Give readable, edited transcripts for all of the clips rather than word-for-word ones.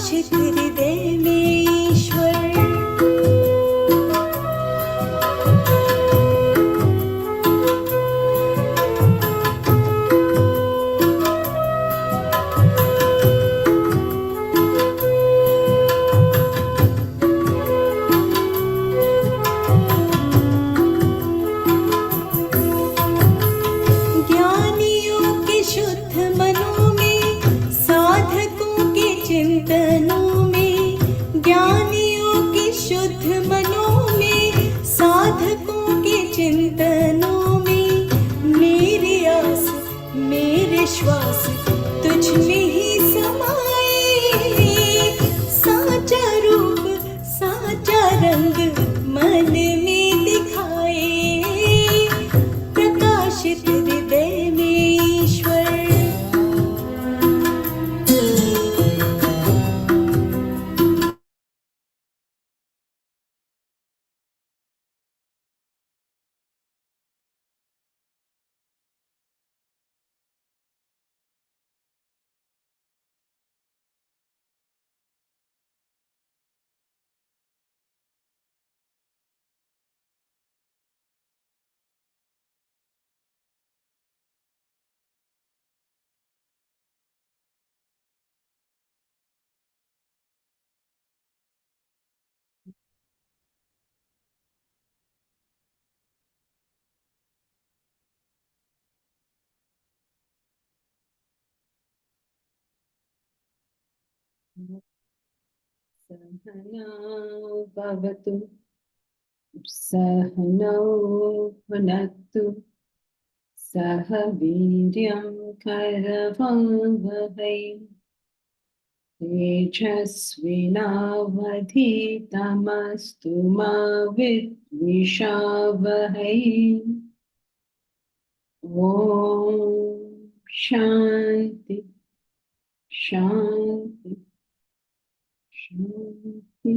प्रकाशित हृदय में ईश्वर। ज्ञानियों के शुद्ध मनों में, साधकों के चिंतनों में, ज्ञानियों के शुद्ध मनों में, साधकों के चिंतनों में, मेरी आस मेरे श्वास तुझ में ही समाए। साचा रूप साचा रंग मन में दिखाए, प्रकाशित हृदय में ईश्वर। सहनौ भवतु सहनौ भुनक्तु सह वीर्यं करवावहै तेजस्विनावधीतमस्तु मा विद्विषावहै। ॐ शान्ति शान्ति शान्ति।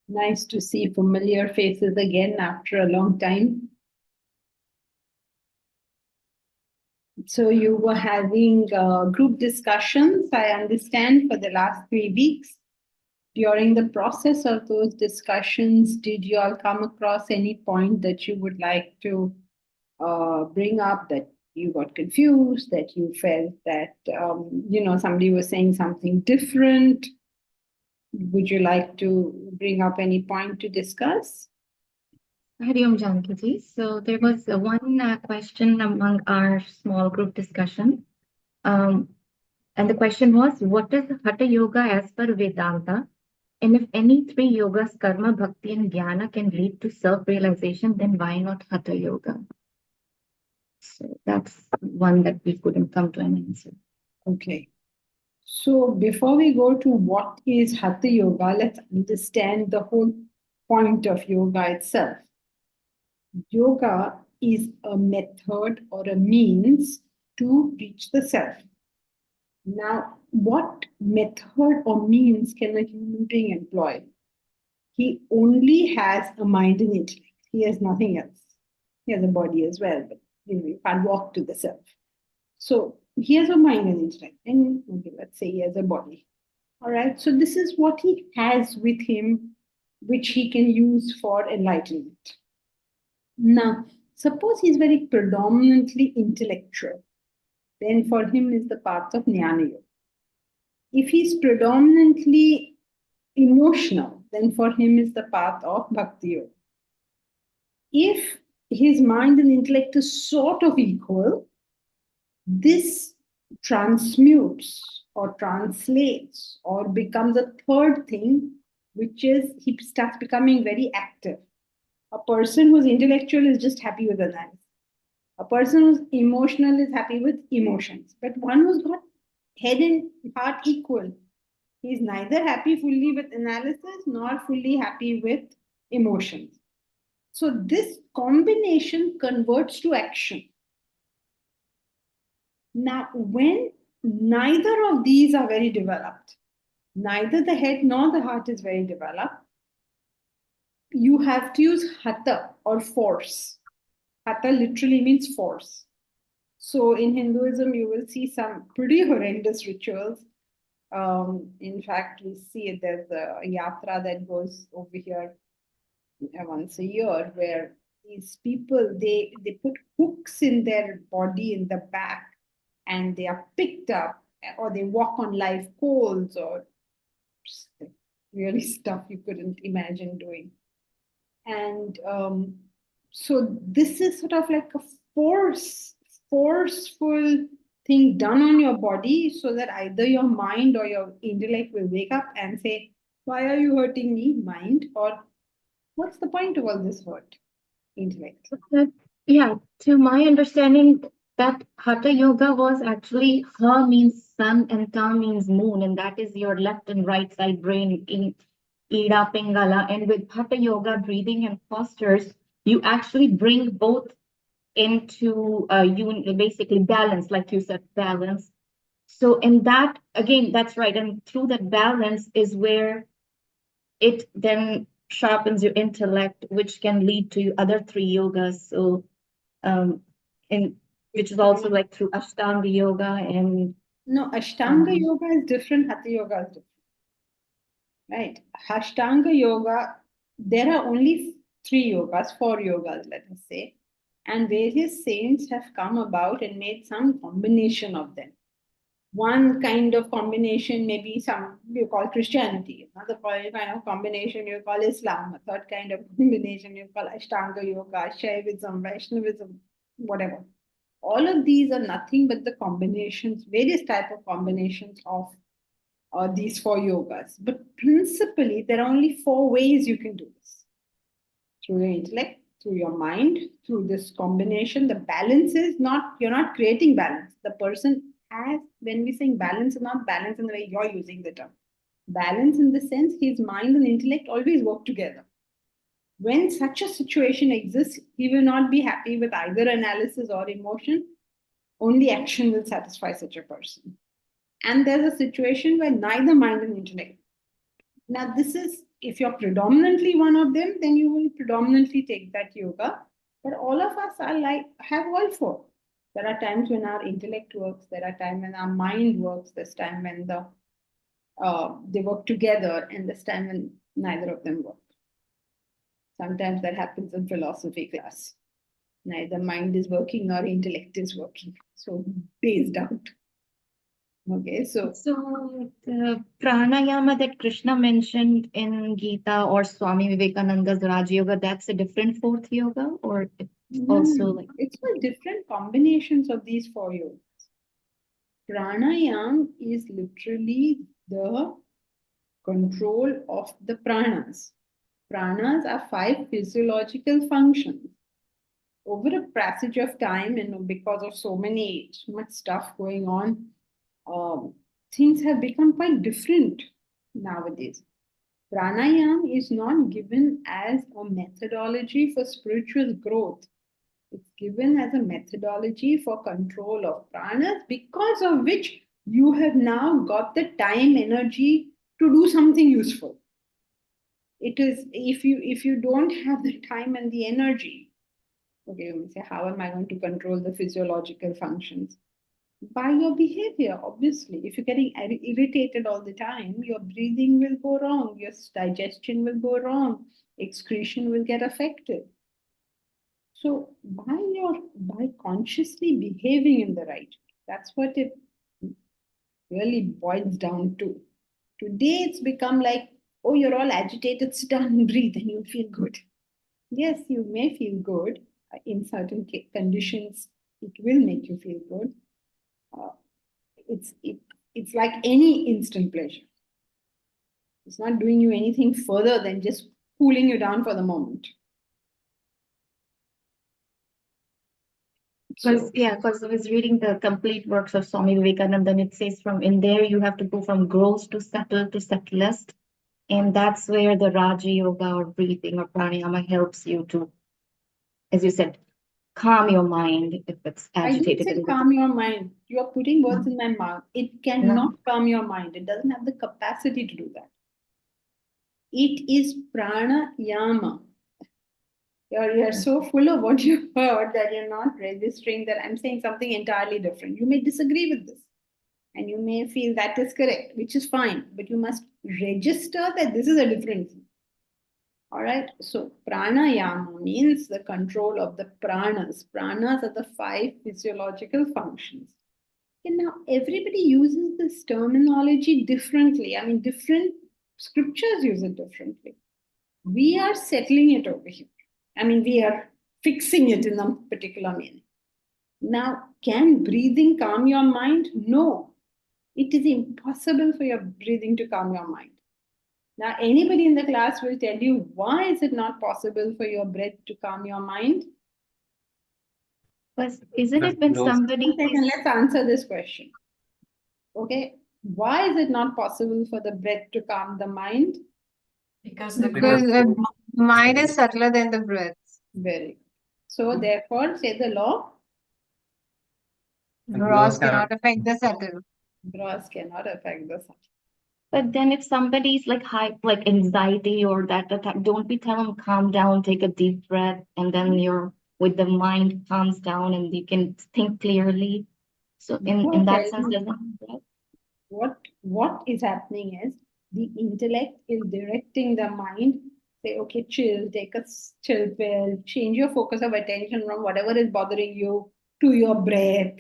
Nice to see familiar faces again after a long time. So you were having group discussions, I understand, for the last 3 weeks. During the process of those discussions, did you all come across any point that you would like to bring up, that you got confused, that you felt that, somebody was saying something different? Would you like to bring up any point to discuss? Hari Om Janki ji. So there was one question among our small group discussion. And the question was, what is Hatha Yoga as per Vedanta? And if any three yogas, karma, bhakti, and jnana, can lead to self-realization, then why not Hatha Yoga? So that's one that we couldn't come to an answer. Okay. So before we go to what is Hatha Yoga, let's understand the whole point of yoga itself. Yoga is a method or a means to reach the self. Now, what method or means can a human being employ? He only has a mind and intellect. He has nothing else. He has a body as well, but you can't walk to the self. So he has a mind and intellect, and okay, let's say he has a body. All right. So this is what he has with him, which he can use for enlightenment. Now, suppose he's very predominantly intellectual, then for him is the path of Jnana Yoga. If he's predominantly emotional, then for him is the path of Bhakti Yoga. If his mind and intellect is sort of equal, this transmutes or translates or becomes a third thing, which is he starts becoming very active. A person who's intellectual is just happy with analysis. A person who's emotional is happy with emotions. But one who's got head and heart equal, he's neither happy fully with analysis nor fully happy with emotions. So this combination converts to action. Now, when neither of these are very developed, neither the head nor the heart is very developed, you have to use hatha or force. Hatha literally means force. So in Hinduism, you will see some pretty horrendous rituals. In fact, we see it, there's a yatra that goes over here once a year where these people, they put hooks in their body in the back and they are picked up, or they walk on live coals, or really stuff you couldn't imagine doing. And so this is sort of like a forceful thing done on your body, so that either your mind or your intellect will wake up and say, why are you hurting me, mind? Or what's the point of all this hurt, intellect? Yeah, to my understanding, that Hatha Yoga was actually Ha means sun and Ta means moon, and that is your left and right side brain in Ida Pingala. And with Hatha Yoga breathing and postures, you actually bring both into basically balance, like you said, balance. So in that, again, that's right. And through that balance is where it then sharpens your intellect, which can lead to other three yogas. So and which is also like through Ashtanga yoga and No, Ashtanga yoga is different, Hatha yoga is different. Right? Ashtanga yoga, there are only 3 yogas, 4 yogas, let us say, and various saints have come about and made some combination of them. One kind of combination, maybe some you call Christianity, another kind of combination you call Islam, a third kind of combination you call Ashtanga yoga, Shaivism, Vaishnavism, whatever. All of these are nothing but the combinations, various type of combinations of these 4 yogas. But principally, there are only 4 ways you can do this: through your intellect, through your mind, through this combination. The balance is not, you're not creating balance. The person has, when we saying balance, is not balance in the way you're using the term. Balance in the sense his mind and intellect always work together. When such a situation exists, he will not be happy with either analysis or emotion. Only action will satisfy such a person. And there's a situation where neither mind and intellect. Now, this is, if you're predominantly one of them, then you will predominantly take that yoga. But all of us are like, have all 4. There are times when our intellect works, there are times when our mind works, there's time when they work together, and there's time when neither of them work. Sometimes that happens in philosophy class. Neither mind is working nor intellect is working. So phased out. Okay, so the pranayama that Krishna mentioned in Gita or Swami Vivekananda's Raj Yoga, that's a different 4th yoga, or it's also like it's for different combinations of these 4 yogas. Pranayam is literally the control of the pranas. Pranas are 5 physiological functions. Over a passage of time, and because of so much stuff going on, things have become quite different nowadays. Pranayam is not given as a methodology for spiritual growth. It's given as a methodology for control of pranas, because of which you have now got the time, energy to do something useful. It is, if you don't have the time and the energy, okay, you say, how am I going to control the physiological functions? By your behavior, obviously. If you're getting irritated all the time, your breathing will go wrong, your digestion will go wrong, excretion will get affected. So by consciously behaving in the right way, that's what it really boils down to. Today it's become like, oh, you're all agitated, sit down and breathe and you'll feel good. Yes, you may feel good. In certain conditions, it will make you feel good. It's like any instant pleasure. It's not doing you anything further than just cooling you down for the moment. Because I was reading the complete works of Swami Vivekananda, and it says from in there you have to go from gross to subtlest. And that's where the Raja Yoga or breathing or pranayama helps you to, as you said, calm your mind if it's agitated. I didn't say calm your mind. You are putting words in my mouth. It cannot calm your mind. It doesn't have the capacity to do that. It is pranayama. You're so full of what you heard that you're not registering that I'm saying something entirely different. You may disagree with this and you may feel that is correct, which is fine, but you must register that this is a different thing. All right, so pranayama means the control of the pranas. Pranas are the 5 physiological functions. And now everybody uses this terminology differently. I mean, different scriptures use it differently. We are settling it over here. I mean, we are fixing it in a particular meaning. Now, can breathing calm your mind? No. It is impossible for your breathing to calm your mind. Now, anybody in the class will tell you why is it not possible for your breath to calm your mind? But isn't it when somebody Let's answer this question. Okay, why is it not possible for the breath to calm the mind? Because the mind is subtler than the breath. Very good. So therefore, say the law. Gross cannot affect the subtle. Gross cannot affect the subtle. But then if somebody's like high, like anxiety or that attack, don't we tell them calm down, take a deep breath, and then your with the mind calms down and you can think clearly. So in that sense, doesn't what is happening is the intellect is directing the mind. Say, okay, chill, take a chill pill, change your focus of attention from whatever is bothering you to your breath.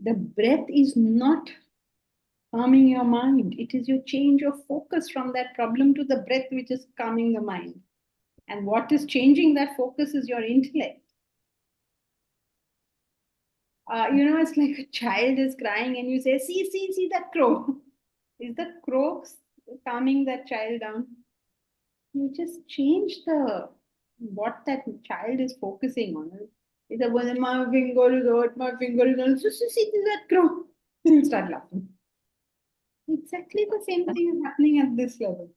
The breath is not calming your mind. It is your change of focus from that problem to the breath which is calming the mind. And what is changing that focus is your intellect. It's like a child is crying and you say, see that crow. Is the crow calming that child down? You just change what that child is focusing on. It's a well, my finger is hurt, my finger is hurt. So see that crow. You start laughing. Exactly the same thing is happening at this level.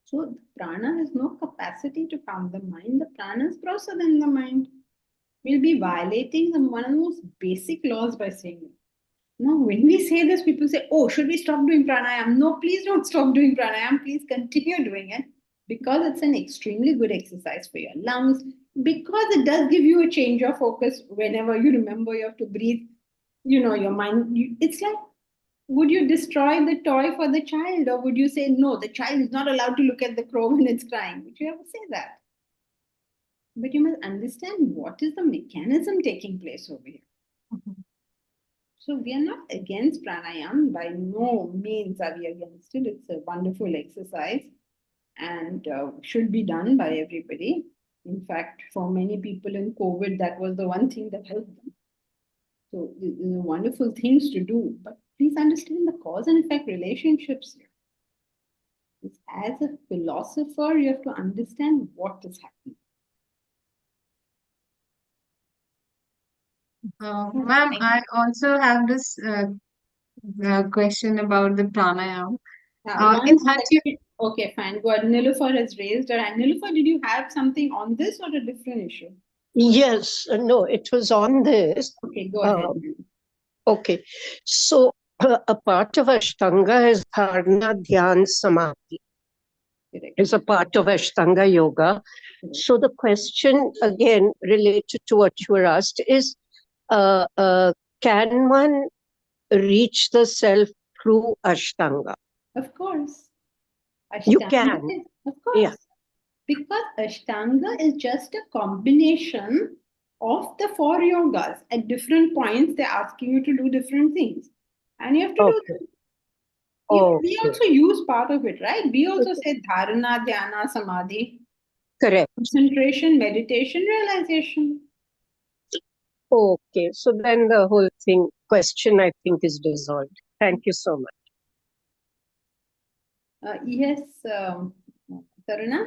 So the prana has no capacity to calm the mind. The prana is grosser than the mind. We'll be violating one of the most basic laws by saying it. Now, when we say this, people say, oh, should we stop doing pranayam? No, please don't stop doing pranayam. Please continue doing it because it's an extremely good exercise for your lungs, because it does give you a change of focus whenever you remember you have to breathe. Your mind, it's like, would you destroy the toy for the child, or would you say, no, the child is not allowed to look at the crow when it's crying? Would you ever say that? But you must understand what is the mechanism taking place over here. So we are not against pranayam. By no means are we against it. It's a wonderful exercise and should be done by everybody. In fact, for many people in COVID, that was the one thing that helped them. So these are wonderful things to do. But please understand the cause and effect relationships here. As a philosopher, you have to understand what is happening. Ma'am, I also have this question about the pranayam. Okay, fine. Go ahead. Nilufer has raised her hand. Nilufer, did you have something on this or a different issue? Yes, no, it was on this. Okay, go ahead. Okay, so a part of Ashtanga is Dharana, Dhyan, Samadhi. Is a part of Ashtanga Yoga. So the question, again, related to what you were asked is, can one reach the self through Ashtanga? Of course. Ashtanga You can. Of course. Yeah. Because Ashtanga is just a combination of the 4 yogas. At different points, they're asking you to do different things. And you have to do them. We also use part of it, right? We also say dharana, dhyana, samadhi. Correct. Concentration, meditation, realization. Okay, so then the whole question, I think, is dissolved. Thank you so much. Yes, Taruna?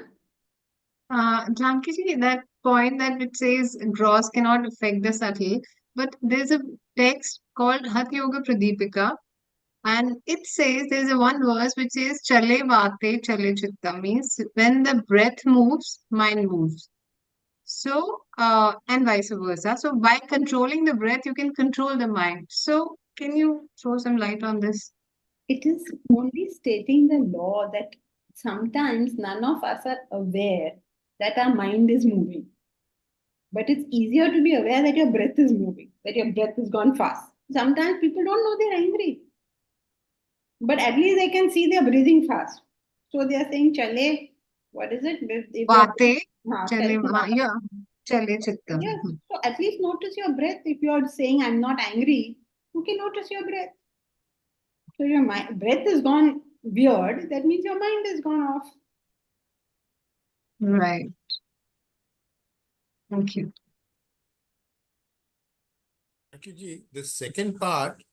Janki, that point that it says gross cannot affect the subtle, but there's a text called Hatha Yoga Pradipika, and it says there's a one verse which says Chale Vate Chale Chitta, means when the breath moves, mind moves. So, and vice versa. So, by controlling the breath, you can control the mind. So, can you throw some light on this? It is only stating the law that sometimes none of us are aware that our mind is moving. But it's easier to be aware that your breath is moving, that your breath has gone fast. Sometimes people don't know they're angry, but at least they can see they're breathing fast. So they are saying, Chale, what is it? If you're, Vate, chale, chale, yeah, chale chittam. yes, so at least notice your breath. If you're saying, I'm not angry, you can notice your breath. So your breath is gone weird, that means your mind is gone off. Right. Thank you. Thank you, Ji. The second part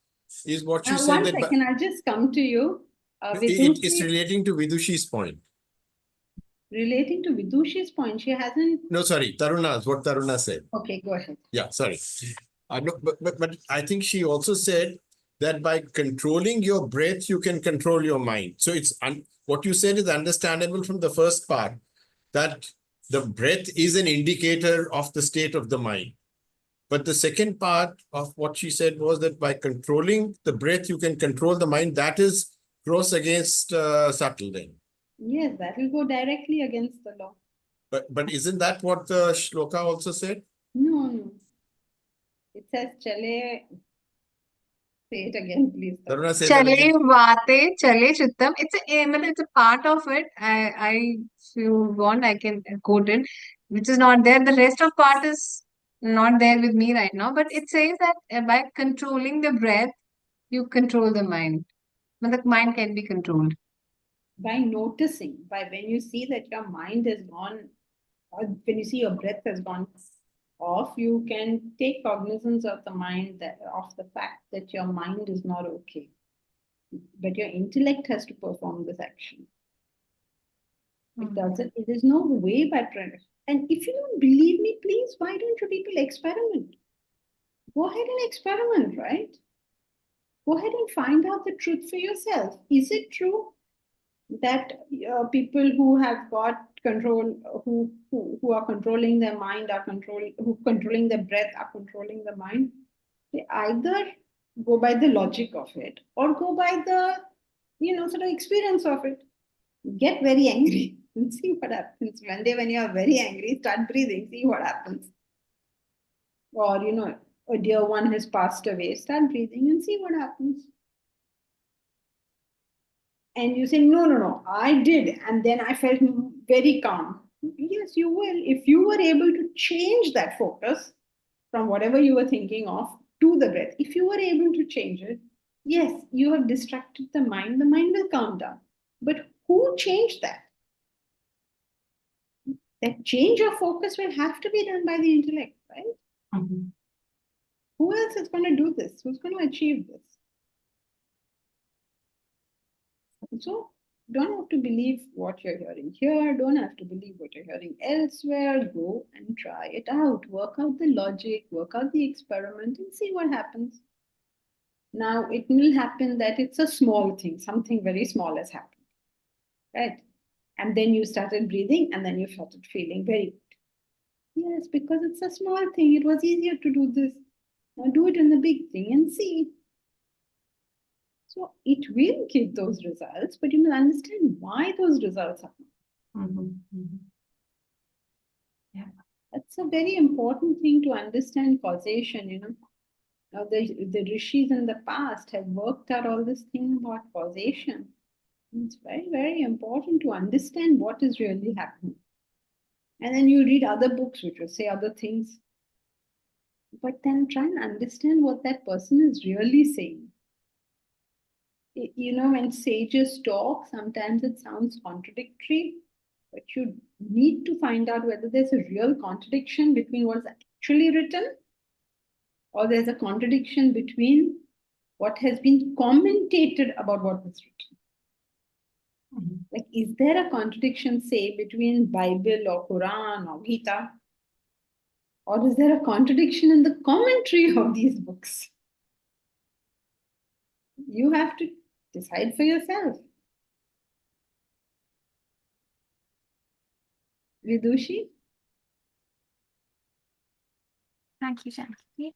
is what you said One that second, I'll just come to you. it's Vidushi, relating to Vidushi's point. relating to Vidushi's point, she hasn't. No, sorry, Taruna's, what Taruna said. Okay, go ahead. Yeah, sorry. No, but I think she also said that by controlling your breath, you can control your mind. So it's what you said is understandable from the first part, that the breath is an indicator of the state of the mind. But the second part of what she said was that by controlling the breath, you can control the mind. That is gross against subtle then. Yes, that will go directly against the law. But isn't that what the shloka also said? No, no. It says, Chale. Say it again, please. Taruna, say that Chale again. vate, chale chittam. It's a part of it. If you want, I can quote it, which is not there. The rest of part is not there with me right now. But it says that by controlling the breath, you control the mind. But the mind can be controlled. By noticing, by when you see that your mind is gone, or when you see your breath has gone off, you can take cognizance of the mind, of the fact that your mind is not okay. But your intellect has to perform this action. It doesn't, it is no way by trying. And if you don't believe me, please, why don't you people experiment? Go ahead and experiment, right? Go ahead and find out the truth for yourself. Is it true that people who have got control, who are controlling their mind, who controlling their breath, are controlling the mind? They either go by the logic of it or go by the sort of experience of it. Get very angry and see what happens. When you are very angry, start breathing, see what happens. Or a dear one has passed away, start breathing and see what happens. And you say, no, I did. And then I felt very calm. Yes, you will. If you were able to change that focus from whatever you were thinking of to the breath, if you were able to change it, yes, you have distracted the mind will calm down. But who changed that? That change of focus will have to be done by the intellect, right? Mm-hmm. Who else is going to do this? Who's going to achieve this? So don't have to believe what you're hearing here, don't have to believe what you're hearing elsewhere. Go and try it out. Work out the logic, work out the experiment, and see what happens. Now, it will happen that it's a small thing, something very small has happened, right? And then you started breathing, and then you started feeling very good. Yes, because it's a small thing, it was easier to do this. Now, do it in the big thing and see. So it will give those results, but you must understand why those results happen. Yeah, that's a very important thing to understand causation. Now, the rishis in the past have worked out all this thing about causation. It's very, very important to understand what is really happening. And then you read other books which will say other things. But then try and understand what that person is really saying. When sages talk, sometimes it sounds contradictory, but you need to find out whether there's a real contradiction between what's actually written, or there's a contradiction between what has been commentated about what was written. Like, is there a contradiction, say, between Bible or Quran or Gita? Or is there a contradiction in the commentary of these books? You have to decide for yourself. Vidushi? Thank you, Janki.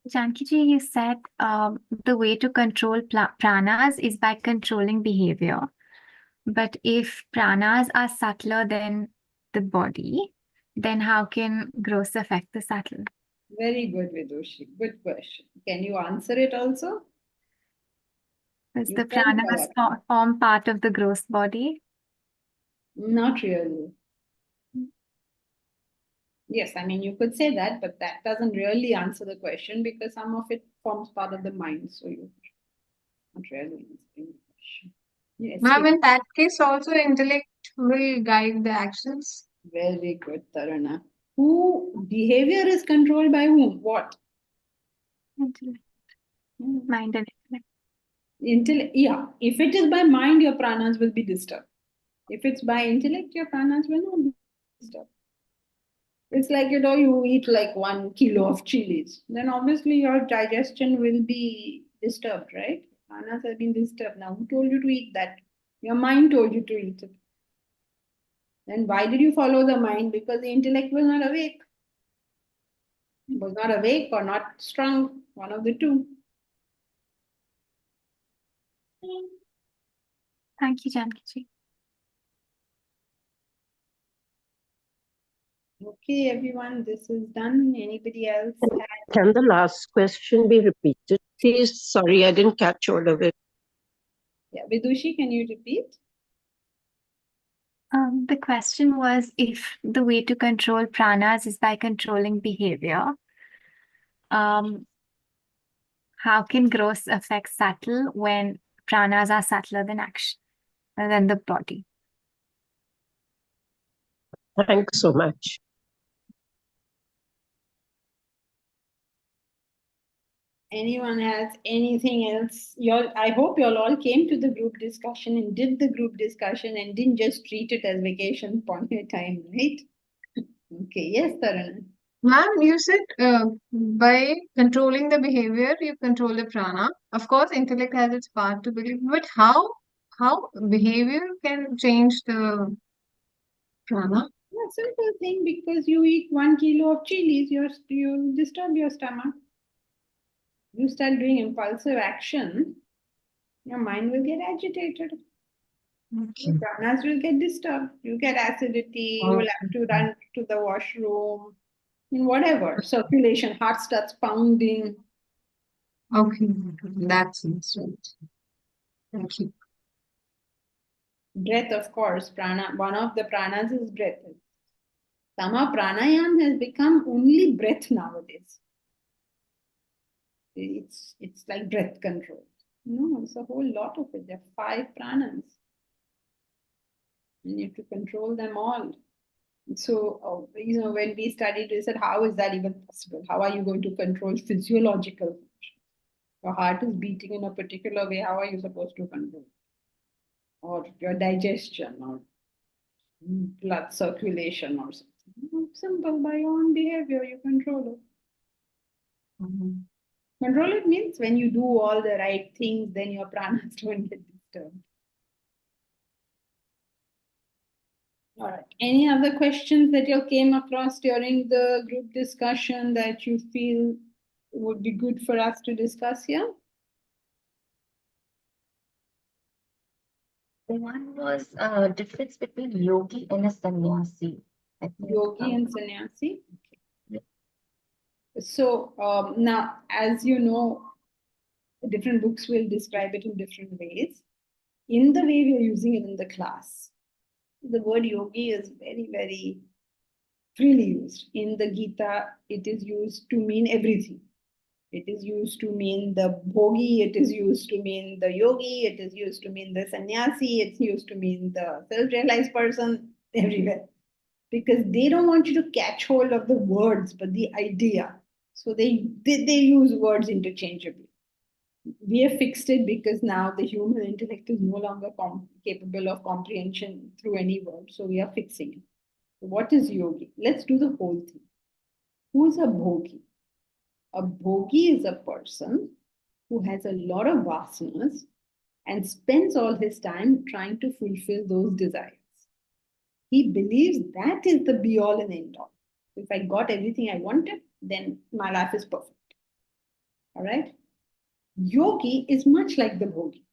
Janki ji, you said the way to control pranas is by controlling behavior. But if pranas are subtler than the body, then how can growth affect the subtle? Very good, Vidushi. Good question. Can you answer it also? Does You the can pranas form part of the gross body? Not really. Yes, I mean, you could say that, but that doesn't really answer the question because some of it forms part of the mind. So you're not really answering the question. Yes, Ma'am, in that case, also intellect will guide the actions. very good, Tarana. Who behavior is controlled by whom? What? Intellect. Mind and intellect. Yeah, if it is by mind, your pranas will be disturbed. If it's by intellect, your pranas will not be disturbed. It's like, you eat like 1 kilo of chilies, then obviously your digestion will be disturbed, right? Pranas have been disturbed. Now, who told you to eat that? Your mind told you to eat it. Then why did you follow the mind? Because the intellect was not awake. Was not awake or not strong, one of the two. Thank you, Janki ji. Okay, everyone, this is done. Anybody else? Can the last question be repeated, please? Sorry, I didn't catch all of it. Yeah, Vidushi, can you repeat? The question was if the way to control pranas is by controlling behavior, how can growth affect subtle when pranas are subtler than action, than the body? Thanks so much. Anyone has anything else? I hope you all came to the group discussion and did the group discussion and didn't just treat it as vacation point time, right? Okay, yes, Tarana. Ma'am, you said by controlling the behavior, you control the prana. Of course, intellect has its part to believe, but how behavior can change the prana? A simple thing, because you eat 1 kilo of chilies, you disturb your stomach. You start doing impulsive action, your mind will get agitated. Okay. Your pranas will get disturbed. You get acidity, you will have to run to the washroom, in whatever. Circulation, heart starts pounding. Okay, that's it. Right. Thank you. Breath, of course, prana. One of the pranas is breath. Somehow pranayam has become only breath nowadays. It's like breath control. No, it's a whole lot of it. There are 5 pranas. You need to control them all. So, when we studied, we said, how is that even possible? How are you going to control physiological functions? Your heart is beating in a particular way. How are you supposed to control? Or your digestion, or blood circulation, or something. Simple, by your own behavior, you control it. Control it means when you do all the right things, then your pranas don't get disturbed. All right. Any other questions that you came across during the group discussion that you feel would be good for us to discuss here? The one was difference between yogi and a sannyasi. I think, Yogi and sannyasi. Yeah. So now, as you know, different books will describe it in different ways. In the way we are using it in the class, the word yogi is very, very freely used. In the Gita, it is used to mean everything. It is used to mean the bhogi, it is used to mean the yogi, it is used to mean the sannyasi, it's used to mean the self-realized person, everywhere. Because they don't want you to catch hold of the words, but the idea. So they use words interchangeably. We have fixed it because now the human intellect is no longer capable of comprehension through any word. So we are fixing it. So what is yogi? Let's do the whole thing. Who is a bhogi? A bhogi is a person who has a lot of vasanas and spends all his time trying to fulfill those desires. He believes that is the be all and end all. If I got everything I wanted, then my life is perfect. All right. Yogi is much like the bhogi.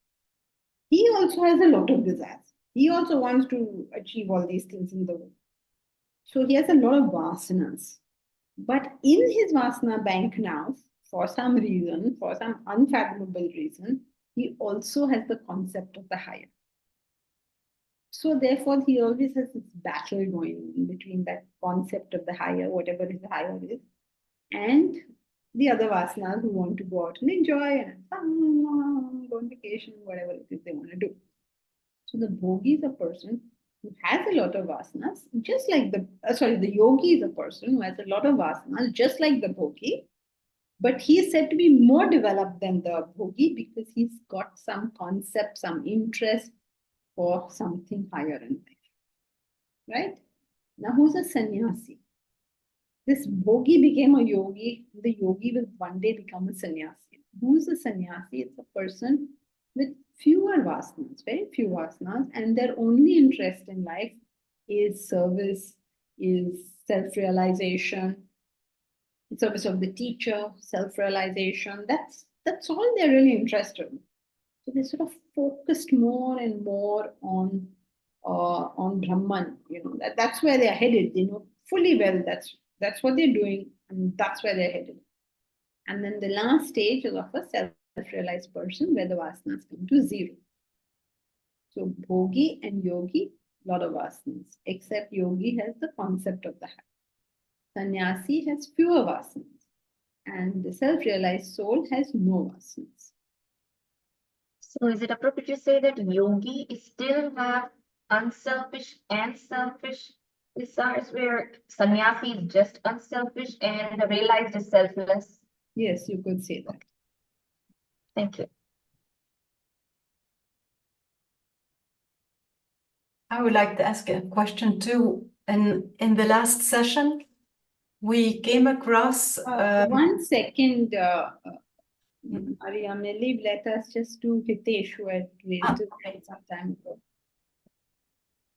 He also has a lot of desires. He also wants to achieve all these things in the world. So he has a lot of vasanas. But in his vasana bank now, for some reason, for some unfathomable reason, he also has the concept of the higher. So therefore, he always has this battle going on between that concept of the higher, whatever his higher is, and the other vasanas who want to go out and enjoy and have fun, go on vacation, whatever it is they want to do. So the bhogi is a person who has a lot of vasanas, just like the yogi is a person who has a lot of vasanas, just like the bhogi, but he is said to be more developed than the bhogi because he's got some concept, some interest for something higher in life. Right? Now, who's a sannyasi? This bhogi became a yogi. The yogi will one day become a sannyasi. Who's a sannyasi? It's a person with fewer vasanas, very few vasanas, and their only interest in life is service, is self-realization, service of the teacher, self-realization. That's all they're really interested in. So they sort of focused more and more on Brahman. That's where they're headed. Fully well that's what they're doing, and that's where they're headed. And then the last stage is of a self-realized person where the vasanas come to zero. So bhogi and yogi, lot of vasanas, except yogi has the concept of the high. Sannyasi has fewer vasanas, and the self-realized soul has no vasanas. So is it appropriate to say that yogi still have unselfish and selfish desires, where sannyasi is just unselfish and realized is selfless? Yes, you could say that. Thank you. I would like to ask a question too. And in the last session, we came across 1 second, Maria, maybe let us just do Hitesh, who had raised his hand some time ago.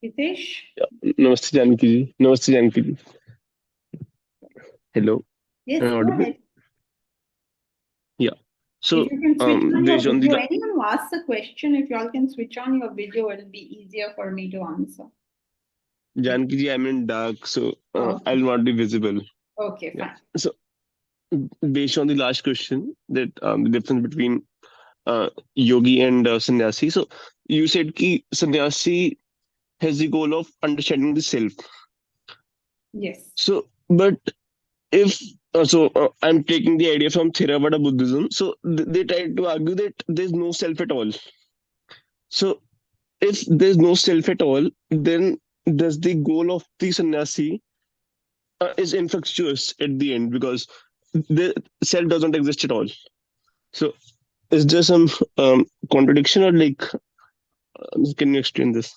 Hitesh? Namaste Janki ji. Namaste Janki ji. Hello. Yes, Am I go audible? ahead. Yeah. So If you can switch on your based on the video, anyone who asks a question, if you all can switch on your video, it'll be easier for me to answer. Janki ji, I'm in dark, so Okay. I'll not be visible. Okay, Yeah. fine. So based on the last question, that the difference between yogi and sannyasi. So you said ki sannyasi has the goal of understanding the self. Yes. So, but if I'm taking the idea from Theravada Buddhism. So they try to argue that there's no self at all. So if there's no self at all, then does the goal of the sannyasi is infructuous at the end, because the self doesn't exist at all. So is there some contradiction, or can you explain this?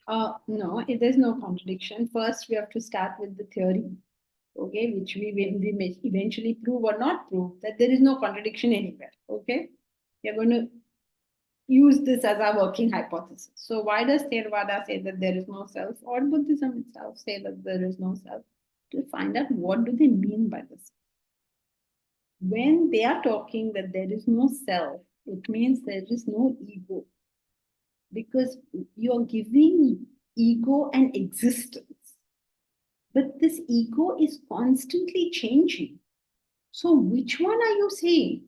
No, there's no contradiction. First, we have to start with the theory, okay, which we may eventually prove or not prove that there is no contradiction anywhere, okay? We're going to use this as our working hypothesis. So why does Theravada say that there is no self, or Buddhism itself say that there is no self? To find out what do they mean by this. When they are talking that there is no self, it means there is no ego. Because you're giving ego an existence. But this ego is constantly changing. So which one are you saying?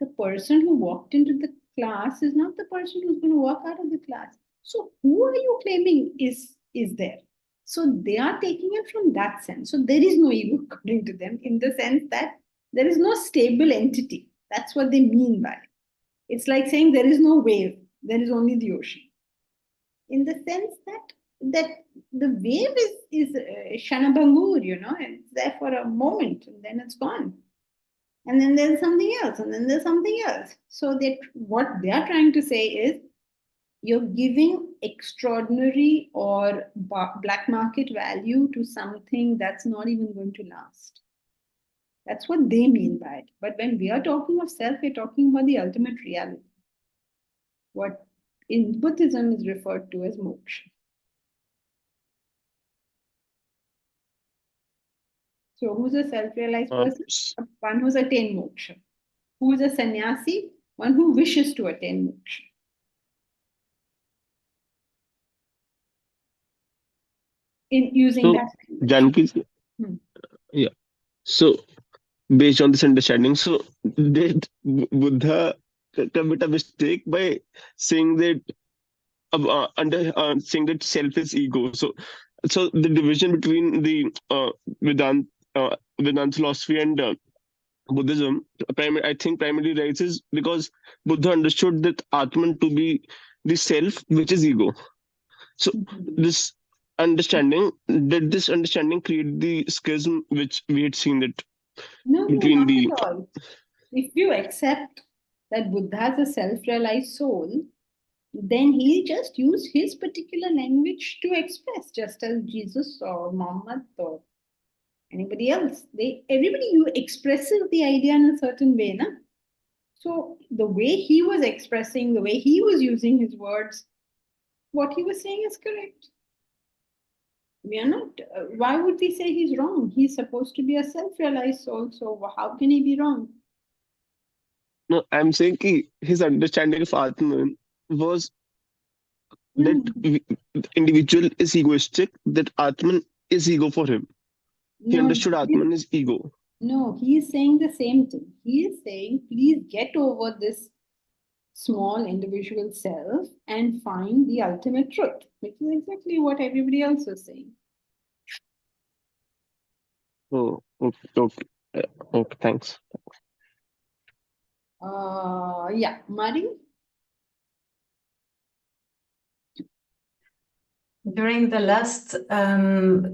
The person who walked into the class is not the person who's going to walk out of the class. So who are you claiming is there? So they are taking it from that sense. So there is no ego according to them, in the sense that there is no stable entity. That's what they mean by it. It's like saying there is no wave, there is only the ocean. In the sense that the wave is Shanabhangur, it's there for a moment and then it's gone. And then there's something else, and then there's something else. So what they are trying to say is, you're giving extraordinary or black market value to something that's not even going to last. That's what they mean by it. But when we are talking of self, we're talking about the ultimate reality. What in Buddhism is referred to as moksha. So who's a self-realized Uh, person? One who's attained moksha. Who's a sannyasi? One who wishes to attain moksha. In using so, that language. Janki, Hmm. yeah. So, based on this understanding, so did Buddha commit a mistake by saying that saying that self is ego? So the division between the Vedanta philosophy and Buddhism, I think primarily arises because Buddha understood that Atman to be the self, which is ego. So this did this understanding create the schism which we had seen that No, between not the at all. If you accept that Buddha is a self-realized soul, then he just used his particular language to express, just as Jesus or Muhammad or anybody else. Everybody you expresses the idea in a certain way, na? So the way he was expressing, the way he was using his words, what he was saying is correct. We are not. Why would we say he's wrong? He's supposed to be a self-realized soul. So how can he be wrong? no, I'm saying his understanding of Atman was that No, the individual is egoistic, that Atman is ego for him. He no, understood Atman is ego. no. He is saying the same thing. He is saying, please get over this small individual self and find the ultimate truth, which is exactly what everybody else is saying. Oh, okay, okay, okay, thanks. Yeah, Mari. During the last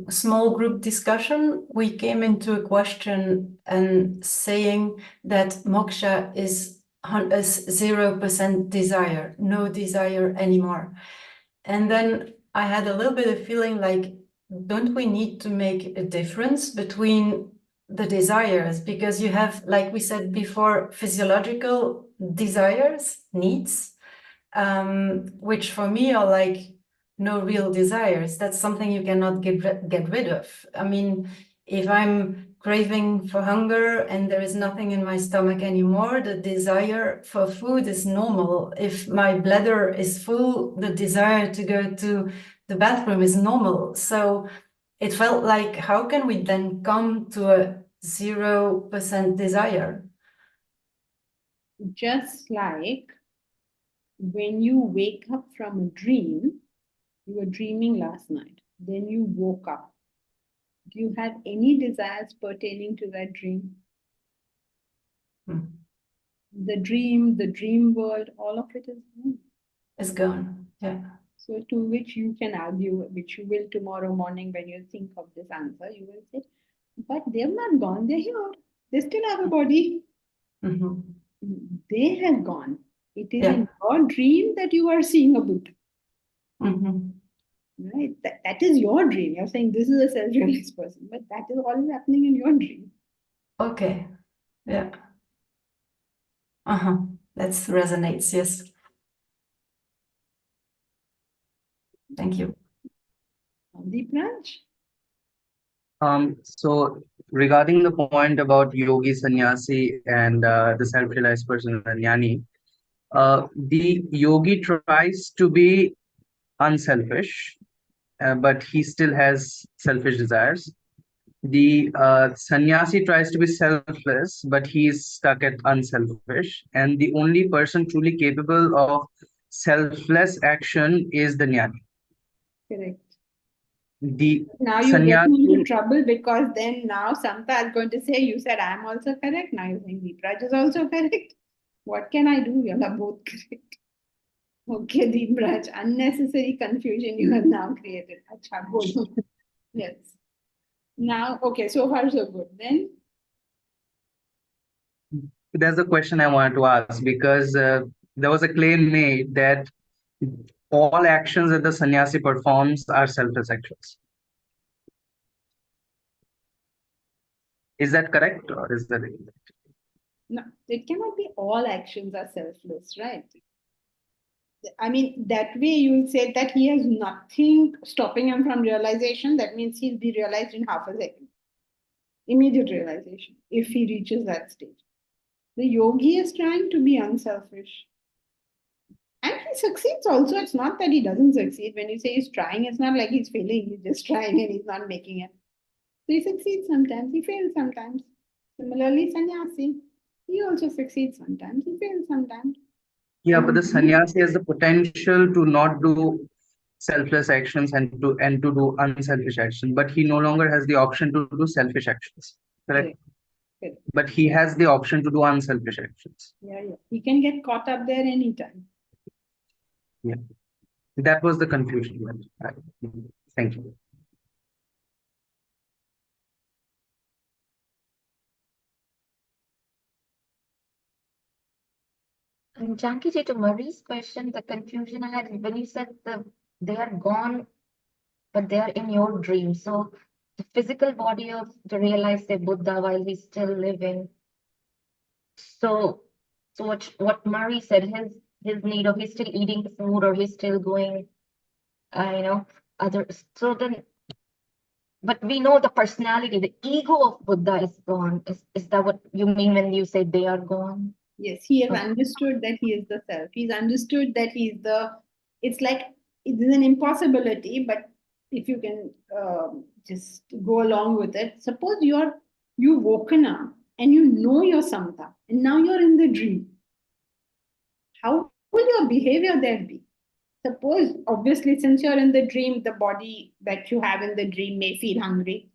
small group discussion, we came into a question and saying that moksha is 0% desire, no desire anymore. And then I had a little bit of feeling like, don't we need to make a difference between the desires? Because you have, like we said before, physiological desires, needs, which for me are like no real desires. That's something you cannot get rid of. I mean, if I'm craving for hunger and there is nothing in my stomach anymore, the desire for food is normal. If my bladder is full, the desire to go to the bathroom is normal. So it felt like, how can we then come to a 0% desire? Just like when you wake up from a dream, you were dreaming last night, then you woke up. Do you have any desires pertaining to that dream? The dream world, all of it is gone. It's gone. Yeah. So to which you can argue, which you will tomorrow morning when you think of this answer, you will say, but they're not gone, they're here. They still have a body. Mm-hmm. They have gone. It is Yeah. in your dream that you are seeing a Buddha. Mm-hmm. Right? That is your dream. You're saying this is a self-realized person, but that is all happening in your dream. Okay. Yeah. Uh-huh. That resonates, yes. Thank you. Deep Raj? So regarding the point about yogi, sannyasi, and the self-realized person, the jnani, the yogi tries to be unselfish, but he still has selfish desires. The sannyasi tries to be selfless, but he's stuck at unselfish. And the only person truly capable of selfless action is the jnani. Correct. The Now you're getting into sannyasi, trouble because then now Samta is going to say, you said I'm also correct. Now you're saying Deep Raj is also correct. What can I do? You're both correct. Okay, Deep Raj, unnecessary confusion you have now created. Acha, bolo. Yes. Now, okay, so far so good. Then, there's a question I wanted to ask because there was a claim made that all actions that the sannyasi performs are selfless actions. Is that correct or is that incorrect? no, it cannot be all actions are selfless, right? I mean, that way you will say that he has nothing stopping him from realization. That means he'll be realized in half a second. immediate realization, if he reaches that stage. The yogi is trying to be unselfish. And he succeeds also. It's not that he doesn't succeed. When you say he's trying, it's not like he's failing. He's just trying and he's not making it. So he succeeds sometimes, he fails sometimes. Similarly, sannyasi, he also succeeds sometimes, he fails sometimes. Yeah, but the sannyasi has the potential to not do selfless actions and to do unselfish actions, but he no longer has the option to do selfish actions. Correct? Correct. But he has the option to do unselfish actions. Yeah. He can get caught up there anytime. Yeah. That was the confusion. Thank you. And Janki ji, to Marie's question, the confusion I had when you said they are gone, but they are in your dream. So the physical body of the realized say Buddha while he's still living. So what Marie said, his need of he's still eating the food or he's still going, others. So then, but we know the personality, the ego of Buddha is gone. Is that what you mean when you say they are gone? Yes, he has understood that he is the self. He's understood that he's it's like it is an impossibility, but if you can just go along with it, suppose you've woken up and you know your samta, and now you're in the dream. How will your behavior there be? Suppose, obviously, since you're in the dream, the body that you have in the dream may feel hungry.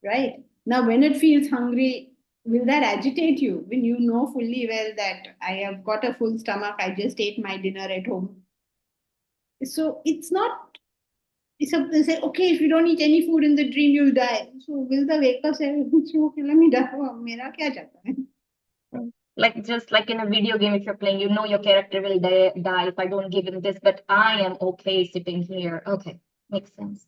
Right? Now, when it feels hungry, will that agitate you when you know fully well that I have got a full stomach, I just ate my dinner at home? So it's not, they say, okay, if you don't eat any food in the dream, you'll die. So will the waker say, okay, let me die? Mera kya jata hai? Like just like in a video game, if you're playing, you know your character will die if I don't give him this, but I am okay sitting here. Okay, makes sense.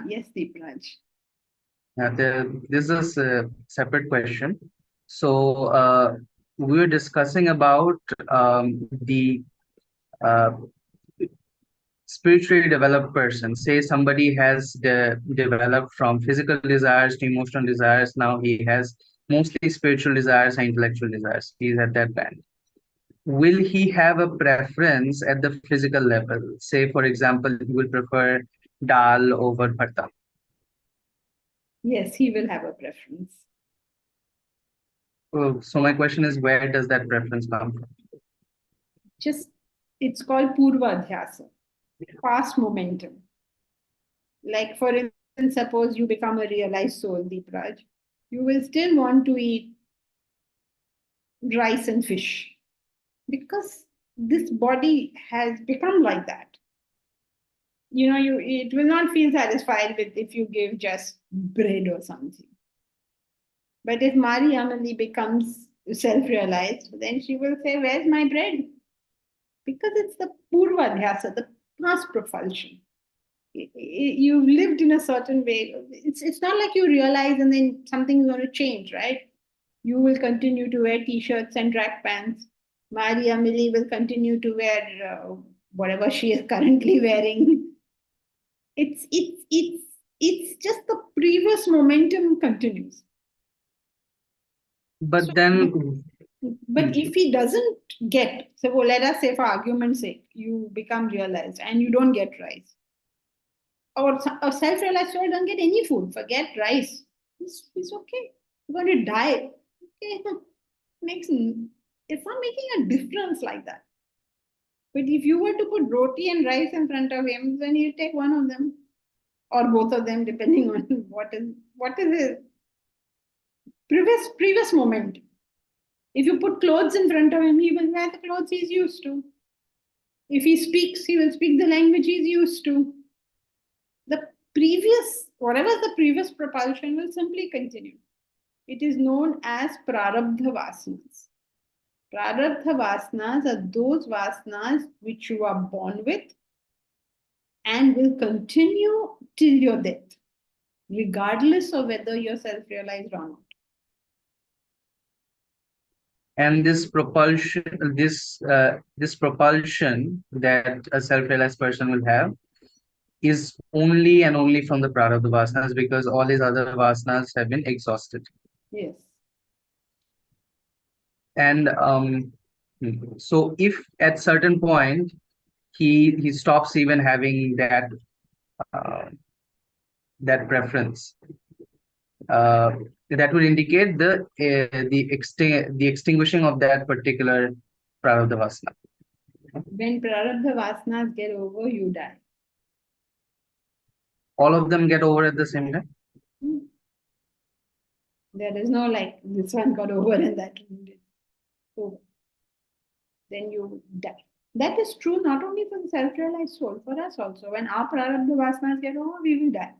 Yes, Deepraj. This is a separate question. So we were discussing about the uh, spiritually developed person. Say somebody has developed from physical desires to emotional desires. Now he has mostly spiritual desires and intellectual desires. He's at that band. Will he have a preference at the physical level? Say, for example, he will prefer dal over bharta. Yes, he will have a preference. So my question is, where does that preference come from? It's called purva dhyasa, past momentum. Like, for instance, suppose you become a realized soul, Deepraj, you will still want to eat rice and fish because this body has become like that. It will not feel satisfied with if you give just bread or something. But if Mari Amali becomes self-realized, then she will say, where's my bread? Because it's the purva dhyasa, the past propulsion. You've lived in a certain way. It's not like you realize and then something's going to change, right? You will continue to wear t-shirts and track pants. Maria Millie will continue to wear whatever she is currently wearing. It's just the previous momentum continues. But then, but if he doesn't get, so let us say for argument's sake, you become realized and you don't get rice, or a self-realized soul don't get any food, forget rice. It's okay. You're going to die. Okay, it's not making a difference like that. But if you were to put roti and rice in front of him, then he'll take one of them or both of them, depending on what is his previous moment. If you put clothes in front of him, he will wear the clothes he's used to. If he speaks, he will speak the language he's used to. Whatever the previous propulsion will simply continue. It is known as prarabdha vasanas. Prarabdha vasanas are those vasanas which you are born with and will continue till your death, regardless of whether you're self-realized or not. And this propulsion that a self-realized person will have is only and only from the prarabdha vasanas, because all his other vasanas have been exhausted. Yes. And so if at certain point he stops even having uh, that preference, that would indicate the extinguishing of that particular prarabdha vasana. When prarabdha vasanas get over, you die. All of them get over at the same time. There is no like this one got over and that one did over. Then you die. That is true not only for the self-realized soul, for us also. When our prarabdha vasanas get over, we will die.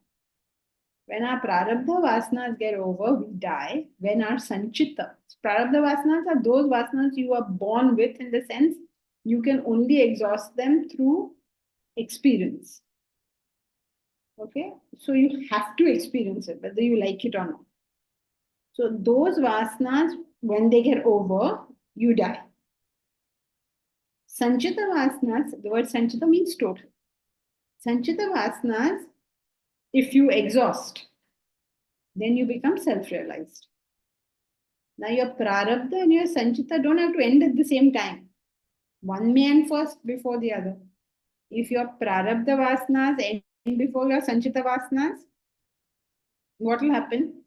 When our prarabdha vasanas get over, we die. When our sanchita, prarabdha vasanas are those vasanas you are born with, in the sense you can only exhaust them through experience. Okay? So you have to experience it, whether you like it or not. So those vasanas, when they get over, you die. Sanchita vasanas, the word sanchita means total. Sanchita vasanas, if you exhaust, then you become self-realized. Now your prarabdha and your sanchita don't have to end at the same time. One may end first before the other. If your prarabdha vasanas end before your sanchita vasanas, what will happen?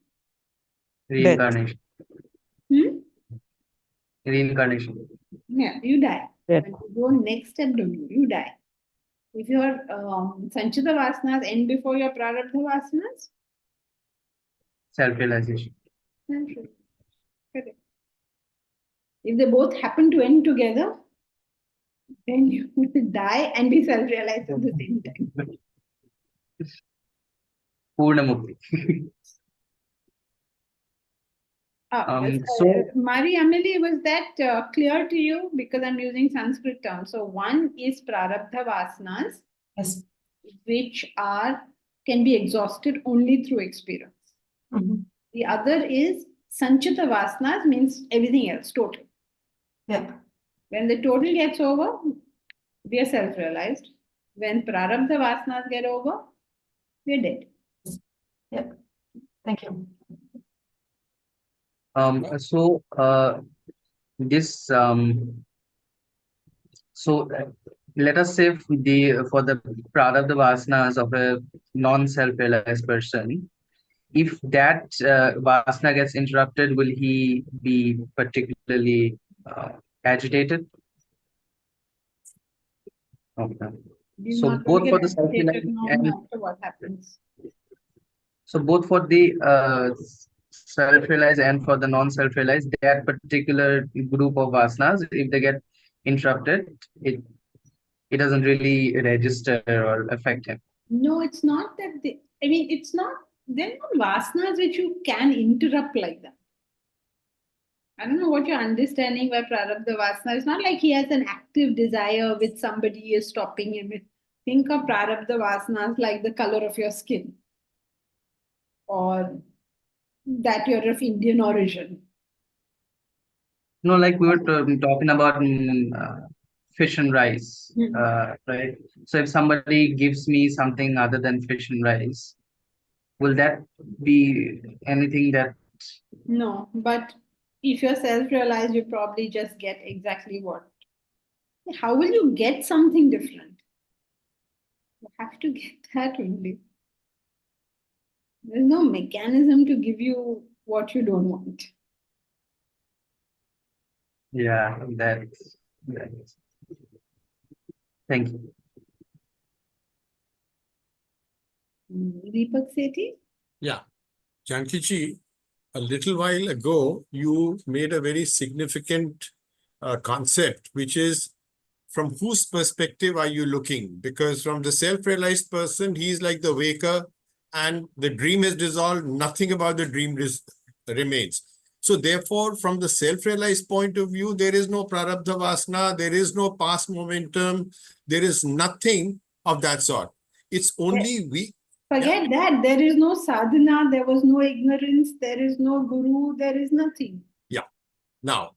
Reincarnation. Reincarnation. Yeah, you die. Yeah. When you go next step, you die. If your sanchita vasanas end before your prarabdha vasanas, Self-realization. correct. If they both happen to end together, then you will die and be self-realized at the same time. Purna Mukti. Mari Amelie, was that clear to you? Because I'm using Sanskrit terms. So one is prarabdha vasanas, Yes. which can be exhausted only through experience. Mhm. The other is sanchita vasanas, means everything else, total. Yeah. When the total gets over, we are self-realized. When prarabdha vasanas get over, we are dead. Yeah. Thank you. So this let us say for the prarabdha vasanas of a non-self-realized person, if that vasana gets interrupted, will he be particularly agitated? Okay. He's So not going both to for get the self-realized agitated no and matter what happens. so both for the self-realized and for the non-self-realized, that particular group of vasanas, if they get interrupted, it doesn't really register or affect him. No, it's not that it's not, there are no vasanas which you can interrupt like that. I don't know what you're understanding by prarabdha vasana. It's not like he has an active desire which somebody is stopping him. Think of prarabdha vasanas like the color of your skin, or that you're of Indian origin. No, like we were talking about fish and rice, right? So if somebody gives me something other than fish and rice, will that be anything that? No, but if you're self-realized, you probably just get exactly what. How will you get something different? You have to get that only. There's no mechanism to give you what you don't want. Yeah, that. Thank you. Deepak Sethi? Yeah. Jankichi, a little while ago, you made a very significant concept, which is from whose perspective are you looking? Because from the self-realized person, he's like the waker and the dream is dissolved, nothing about the dream remains. So therefore, from the self-realized point of view, there is no prarabdha vasana, there is no past momentum, there is nothing of that sort. It's only we. Forget that. There is no sadhana, there was no ignorance, there is no guru, there is nothing. Yeah. Now,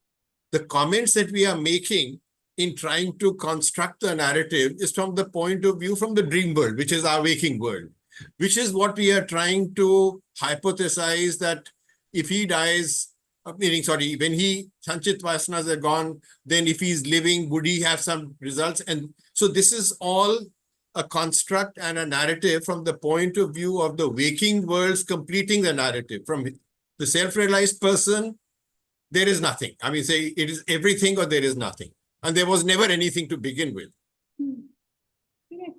the comments that we are making in trying to construct the narrative is from the point of view from the dream world, which is our waking world, which is what we are trying to hypothesize that if he dies, meaning, sorry, when Sanchit Vasanas are gone, then if he's living, would he have some results? And so this is all a construct and a narrative from the point of view of the waking worlds completing the narrative. From the self-realized person, there is nothing. I mean, say it is everything or there is nothing. And there was never anything to begin with. Correct.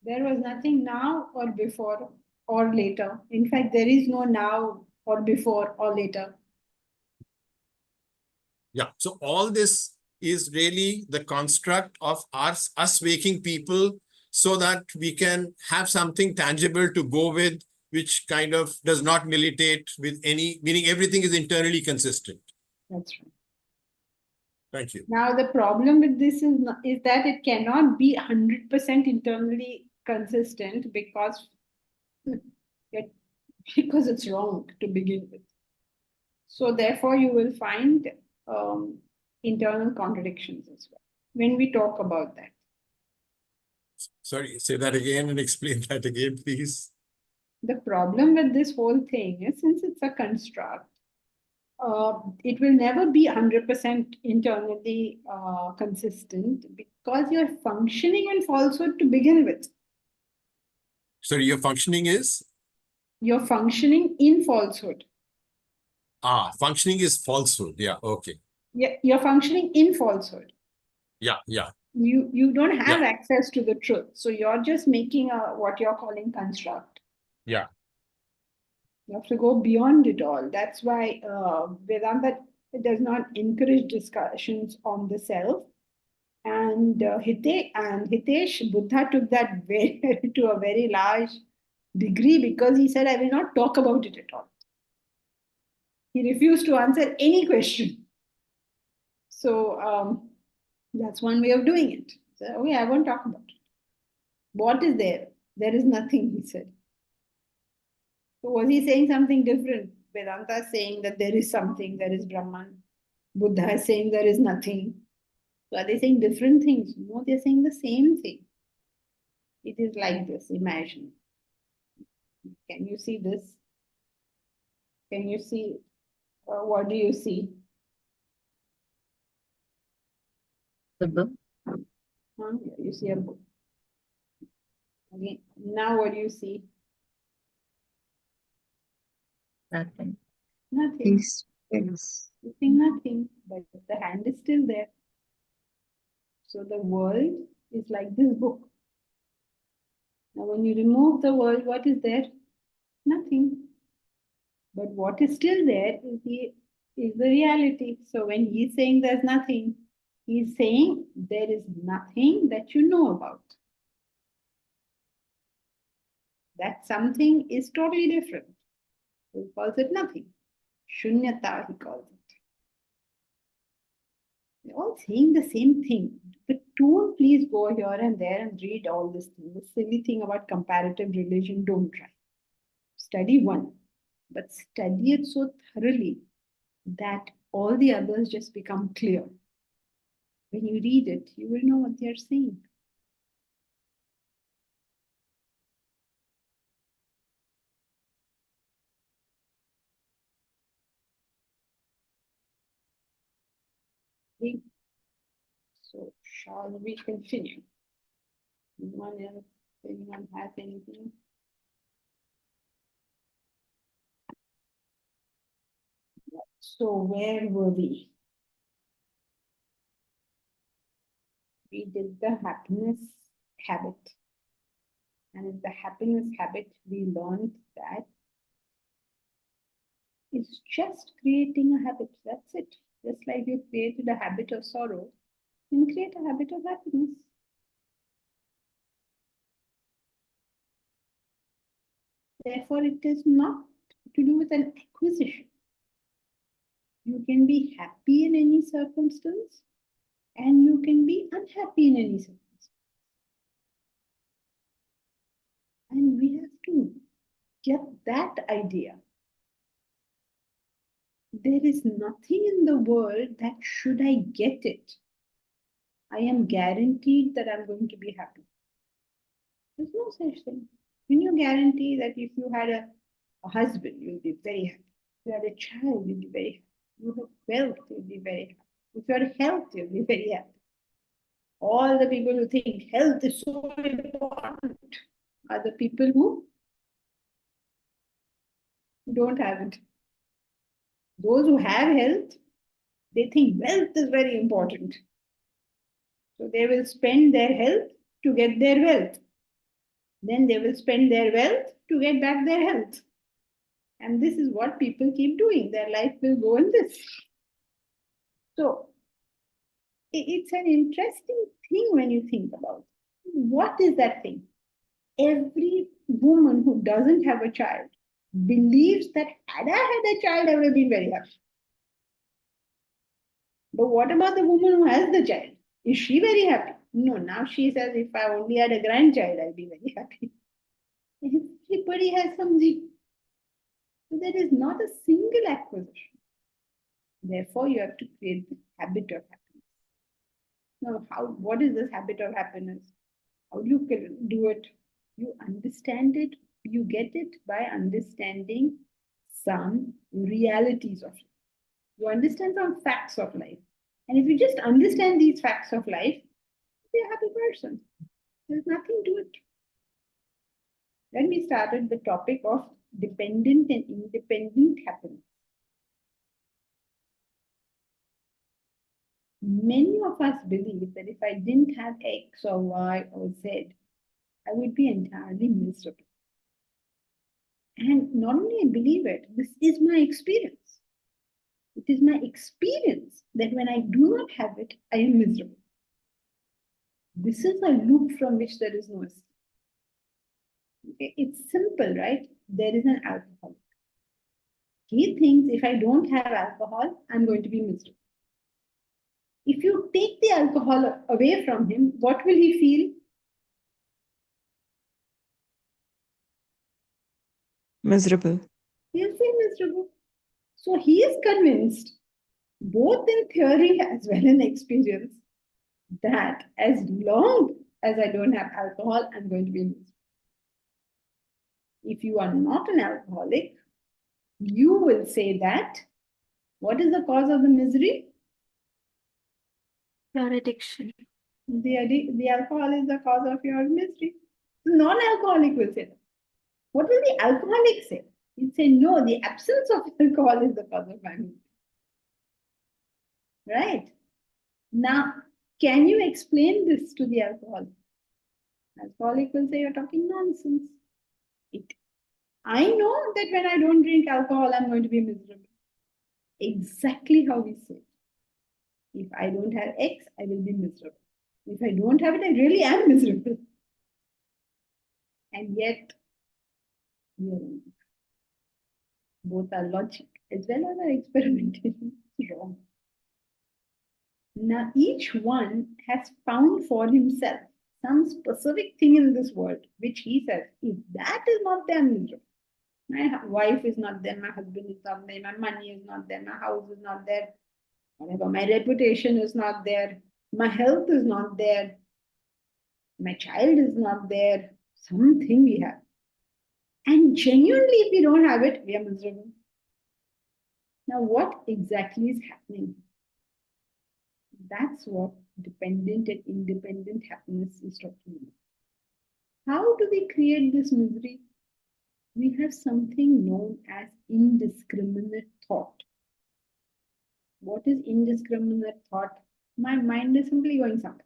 There was nothing now or before or later. In fact, there is no now or before or later. Yeah. So all this is really the construct of us waking people so that we can have something tangible to go with, which kind of does not militate with any, meaning everything is internally consistent. That's right. Thank you. Now, the problem with this is that it cannot be 100% internally consistent because it's wrong to begin with. So therefore, you will find internal contradictions as well when we talk about that. Sorry, say that again and explain that again, please. The problem with this whole thing is, since it's a construct, it will never be 100% internally consistent because you're functioning in falsehood to begin with. Sorry, your functioning is? You're functioning in falsehood. Functioning is falsehood. Yeah, okay. Yeah, you're functioning in falsehood. Yeah, yeah. You don't have access to the truth. So you're just making what you're calling construct. Yeah. You have to go beyond it all. That's why Vedanta does not encourage discussions on the self. And Hitesh, Buddha took that to a very large degree because he said, I will not talk about it at all. He refused to answer any question. So that's one way of doing it. So, okay, I won't talk about it. What is there? There is nothing, he said. So was he saying something different? Vedanta is saying that there is something, there is Brahman. Buddha is saying there is nothing. So are they saying different things? No, they're saying the same thing. It is like this, imagine. Can you see this? Can you see, what do you see? The book. You see a book. Okay, now what do you see? Nothing. Nothing. Yes. You see nothing, but the hand is still there. So the world is like this book. Now, when you remove the world, what is there? Nothing. But what is still there is the reality. So when he's saying there's nothing, he's saying there is nothing that you know about. That something is totally different. So he calls it nothing. Shunyata, he calls it. They're all saying the same thing. But don't please go here and there and read all this thing. The silly thing about comparative religion, don't try. Study one, but study it so thoroughly that all the others just become clear. When you read it, you will know what they're saying. Okay. So shall we continue? Anyone else? Anyone has anything? So where were we? We did the happiness habit. And in the happiness habit, we learned that it's just creating a habit. That's it. Just like you created a habit of sorrow, you can create a habit of happiness. Therefore, it is not to do with an acquisition. You can be happy in any circumstance and you can be unhappy in any circumstance. And we have to get that idea. there is nothing in the world that should I get it, I am guaranteed that I'm going to be happy. There's no such thing. When you guarantee that if you had a husband, you'll be very happy. If you had a child, you'll be very happy. You have wealth, you'll be very happy. If you had health, you'll be very happy. All the people who think health is so important are the people who don't have it. Those who have health, they think wealth is very important. So they will spend their health to get their wealth. Then they will spend their wealth to get back their health. And this is what people keep doing. Their life will go on this. So it's an interesting thing when you think about it. What is that thing? Every woman who doesn't have a child believes that had I had a child, I would have been very happy. But what about the woman who has the child? Is she very happy? No, now she says, if I only had a grandchild, I'd be very happy. Everybody has something. So there is not a single acquisition. Therefore, you have to create the habit of happiness. Now, what is this habit of happiness? How do you do it? You understand it, you get it by understanding some realities of life. You understand some facts of life. And if you just understand these facts of life, you'll be a happy person. There's nothing to it. Then we started the topic of dependent and independent happiness. Many of us believe that if I didn't have X or Y or Z, I would be entirely miserable. And not only I believe it, this is my experience. It is my experience that when I do not have it, I am miserable. This is a loop from which there is no escape. Okay, it's simple, right? There is an alcoholic. He thinks if I don't have alcohol, I'm going to be miserable. If you take the alcohol away from him, what will he feel? Miserable. He'll feel miserable. So he is convinced, both in theory as well in experience, that as long as I don't have alcohol, I'm going to be miserable. If you are not an alcoholic, you will say that, what is the cause of the misery? Your addiction. The alcohol is the cause of your misery. The non-alcoholic will say that. What will the alcoholic say? He'll say, no, the absence of alcohol is the cause of my misery. Right? Now, can you explain this to the alcoholic? Alcoholic will say, you're talking nonsense. I know that when I don't drink alcohol, I'm going to be miserable. Exactly how we say it. If I don't have X, I will be miserable. If I don't have it, I really am miserable. And yet, both our logic as well as our experimentation is wrong. Now, each one has found for himself some specific thing in this world, which he says, if that is not there, I'm miserable. My wife is not there, my husband is not there, my money is not there, my house is not there, whatever, my reputation is not there, my health is not there, my child is not there, something we have. And genuinely, if we don't have it, we are miserable. Now, what exactly is happening? That's what dependent and independent happiness is talking about. How do we create this misery? We have something known as indiscriminate thought. What is indiscriminate thought? My mind is simply going somewhere.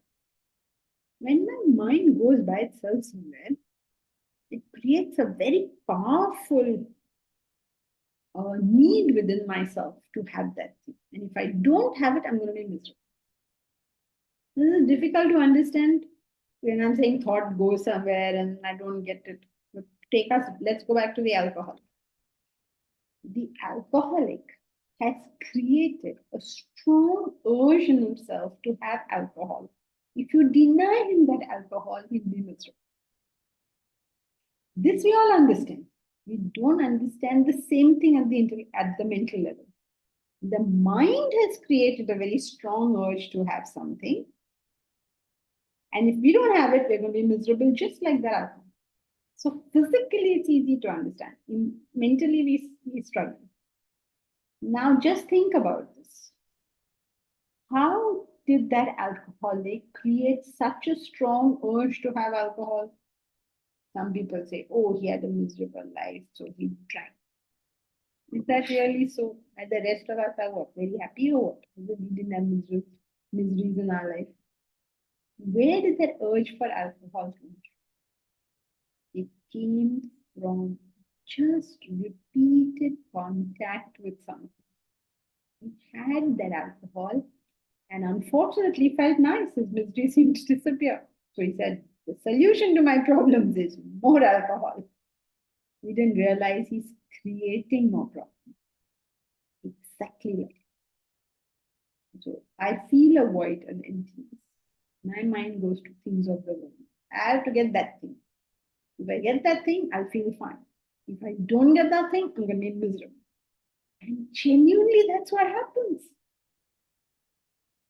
When my mind goes by itself somewhere, it creates a very powerful need within myself to have that thing. And if I don't have it, I'm going to be miserable. This is difficult to understand when I'm saying thought goes somewhere and I don't get it. But let's go back to the alcoholic. The alcoholic has created a strong urge in himself to have alcohol. If you deny him that alcohol, he'll be miserable. This we all understand. We don't understand the same thing at the mental level. The mind has created a very strong urge to have something. And if we don't have it, we're going to be miserable just like that alcohol. So physically, it's easy to understand. Mentally, we struggle. Now just think about this. How did that alcoholic create such a strong urge to have alcohol? Some people say, oh, he had a miserable life, so he drank. Is that really so? And the rest of us are what? Very happy or what? We didn't have miseries in our life. Where did that urge for alcohol come from? It came from just repeated contact with something. He had that alcohol and unfortunately felt nice. His misery seemed to disappear. So he said, the solution to my problems is more alcohol. He didn't realize he's creating more problems. Exactly like that. So I feel a void and emptiness. My mind goes to things of the world. I have to get that thing. If I get that thing, I'll feel fine. If I don't get that thing, I'm going to be miserable. And genuinely, that's what happens.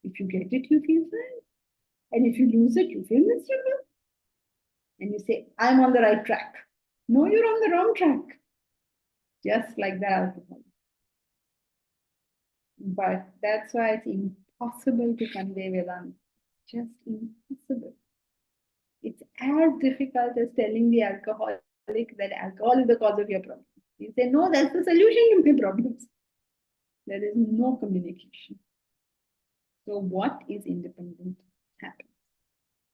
If you get it, you feel fine. And if you lose it, you feel miserable. And you say, I'm on the right track. No, you're on the wrong track. Just like the alcohol. But that's why it's impossible to convey Vedanta. Just impossible. It's as difficult as telling the alcoholic that alcohol is the cause of your problem. You say, no, that's the solution to my problems. There is no communication. So what is independent happiness?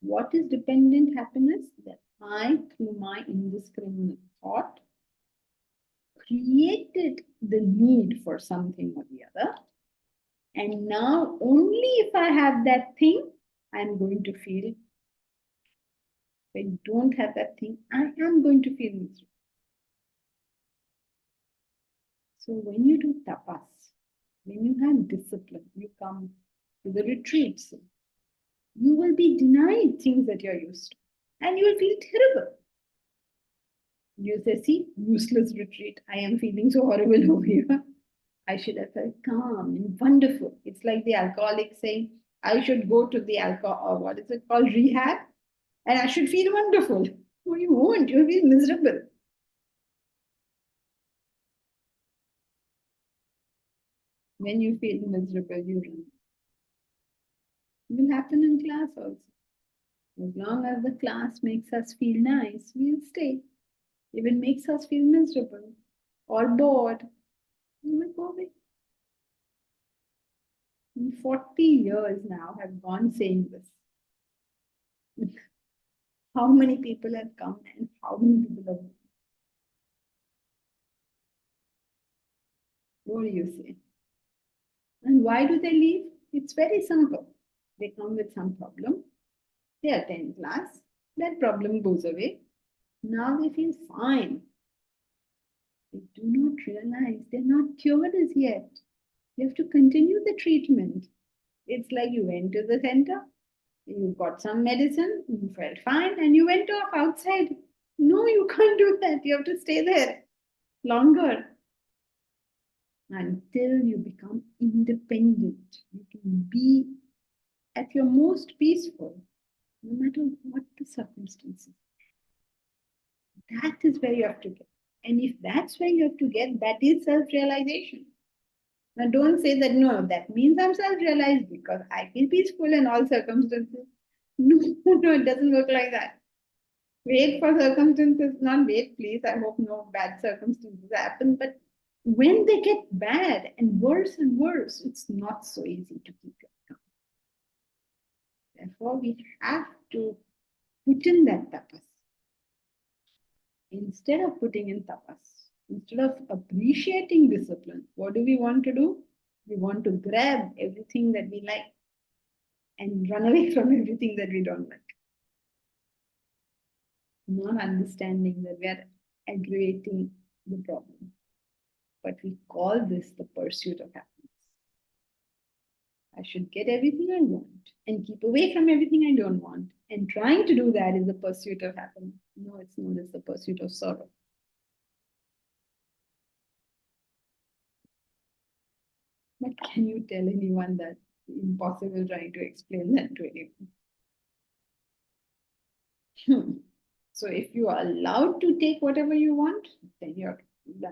What is dependent happiness? That I, through my indiscriminate thought, created the need for something or the other. And now only if I have that thing, I'm going to feel. If I don't have that thing, I am going to feel miserable. So when you do tapas, when you have discipline, you come to the retreats, you will be denied things that you're used to. And you will feel terrible. You say, see, useless retreat. I am feeling so horrible over here. I should have felt calm and wonderful. It's like the alcoholic saying, I should go to the alcohol, what is it called, rehab, and I should feel wonderful. No, you won't. You'll feel miserable. When you feel miserable, you run. It will happen in class also. As long as the class makes us feel nice, we'll stay. If it makes us feel miserable or bored, we will go away. 40 years now have gone saying this. How many people have come and how many people have gone? What do you say? And why do they leave? It's very simple. They come with some problem. They attend class. That problem goes away. Now they feel fine. They do not realize they're not cured as yet. You have to continue the treatment. It's like you went to the center, you got some medicine, you felt fine, and you went off outside. No, you can't do that. You have to stay there longer until you become independent. You can be at your most peaceful, no matter what the circumstances. That is where you have to get. And if that's where you have to get, that is self-realization. Now, don't say that, no, that means I'm self-realized because I feel peaceful in all circumstances. No, no, it doesn't work like that. Wait for circumstances, not wait, please. I hope no bad circumstances happen. But when they get bad and worse, it's not so easy to keep it calm. Therefore, we have to put in that tapas. Instead of putting in tapas, instead of appreciating discipline, what do we want to do? We want to grab everything that we like and run away from everything that we don't like. Not understanding that we are aggravating the problem. But we call this the pursuit of happiness. I should get everything I want and keep away from everything I don't want. And trying to do that is the pursuit of happiness. No, it's not. It's the pursuit of sorrow. But can you tell anyone that impossible trying to explain that to anyone? So if you are allowed to take whatever you want, then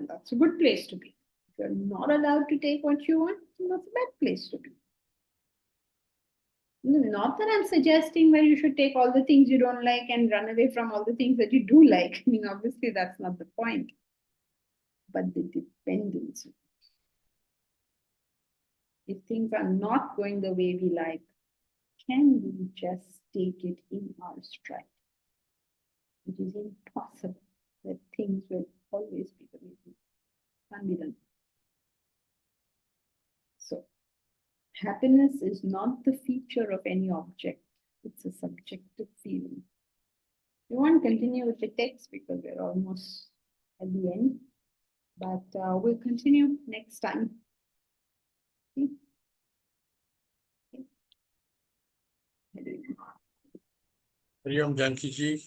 that's a good place to be. If you're not allowed to take what you want, then that's a bad place to be. Not that I'm suggesting that you should take all the things you don't like and run away from all the things that you do like. I mean, obviously that's not the point. But the dependence. If things are not going the way we like, can we just take it in our stride? It is impossible that things will always be the way it can be done. So, happiness is not the feature of any object, it's a subjective feeling. We won't continue with the text because we're almost at the end, but we'll continue next time. Okay. Hari Om Janki ji.